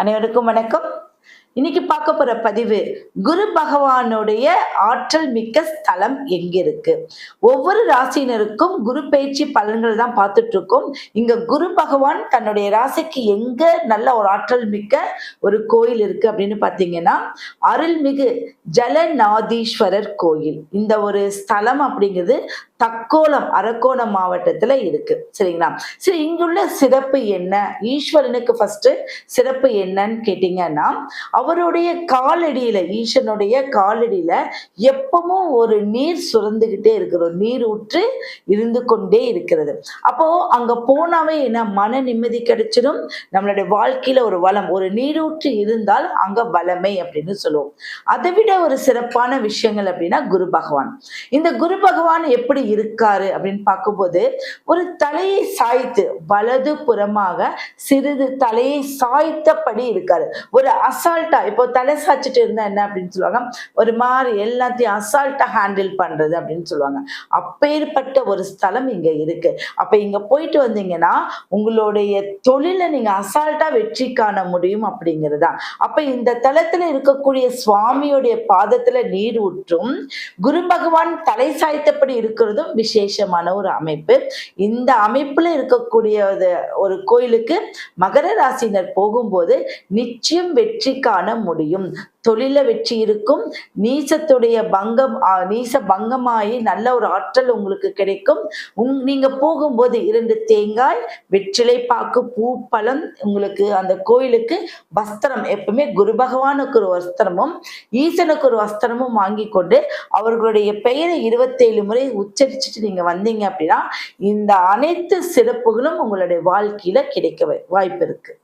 அனைவருக்கும் வணக்கம். இன்னைக்கு பார்க்க போற பதிவு குரு பகவானுடைய ஆற்றல் மிக்க ஸ்தலம் எங்க இருக்கு. ஒவ்வொரு ராசினருக்கும் குரு பயிற்சி பலன்கள் தான் பார்த்துட்டு இருக்கோம். இங்க குரு பகவான் தன்னுடைய ராசிக்கு எங்க நல்ல ஒரு ஆற்றல் மிக்க ஒரு கோயில் இருக்கு அப்படின்னு பாத்தீங்கன்னா, அருள்மிகு ஜலநாதீஸ்வரர் கோயில். இந்த ஒரு ஸ்தலம் அப்படிங்கிறது தக்கோலம் அரக்கோணம் மாவட்டத்துல இருக்கு. சரிங்களா? சரி, இங்குள்ள சிறப்பு என்ன, ஈஸ்வரனுக்கு ஃபர்ஸ்ட் சிறப்பு என்னன்னு கேட்டீங்கன்னா, அவருடைய காலடியில, ஈசனுடைய காலடியில எப்பவும் ஒரு நீர் சுரந்துகிட்டே இருக்கிறோம், நீர் ஊற்று இருந்து கொண்டே இருக்கிறது. அப்போ அங்க போனாவே என்ன, மன நிம்மதி கிடைச்சிடும். நம்மளுடைய வாழ்க்கையில ஒரு வளம், ஒரு நீரூற்று இருந்தால் அங்க வளமை அப்படின்னு சொல்லுவோம். அதை விட ஒரு சிறப்பான விஷயங்கள் அப்படின்னா குரு பகவான். இந்த குரு பகவான் எப்படி இருக்காரு அப்படின்னு பார்க்கும்போது, ஒரு தலையை சாய்த்து வலது புறமாக சிறிது தலையை சாய்த்தபடி இருக்காரு. ஒரு அசால்ட்டா, இப்போ தலை சாய்ச்சிட்டு இருந்தா என்ன அப்படின்னு சொல்லுவாங்க, ஒரு மாதிரி எல்லாத்தையும் அசால்ட்டா ஹேண்டில் பண்றது அப்படின்னு சொல்லுவாங்க. அப்பேற்பட்ட ஒரு ஸ்தலம் இங்க இருக்கு. அப்ப இங்க போயிட்டு வந்தீங்கன்னா உங்களுடைய தொழில நீங்க அசால்ட்டா வெற்றி காண முடியும் அப்படிங்கிறதா. அப்ப இந்த தலத்துல இருக்கக்கூடிய சுவாமியுடைய பாதத்துல நீர் ஊற்றும் குரு பகவான் தலை சாய்த்தபடி இருக்கிறதும் விசேஷமான ஒரு அமைப்பு. இந்த அமைப்புல இருக்கக்கூடிய ஒரு கோயிலுக்கு மகர ராசினர் போகும்போது நிச்சயம் வெற்றி காண முடியும். தொழில வெற்றி இருக்கும். நீசத்துடைய பங்கம், நீச பங்கமாயி நல்ல ஒரு ஆற்றல் உங்களுக்கு கிடைக்கும். நீங்க போகும்போது 2 தேங்காய், வெற்றிலை பாக்கு, பூ, பழம், உங்களுக்கு அந்த கோயிலுக்கு வஸ்திரம், எப்பவுமே குரு பகவானுக்கு ஒரு வஸ்திரமும் ஈசனுக்கு ஒரு வஸ்திரமும் வாங்கி கொண்டு அவர்களுடைய பெயரை 27 முறை உச்சரிச்சுட்டு நீங்க வந்தீங்க அப்படின்னா இந்த அனைத்து சிறப்புகளும் உங்களுடைய வாழ்க்கையில கிடைக்க வாய்ப்பு இருக்கு.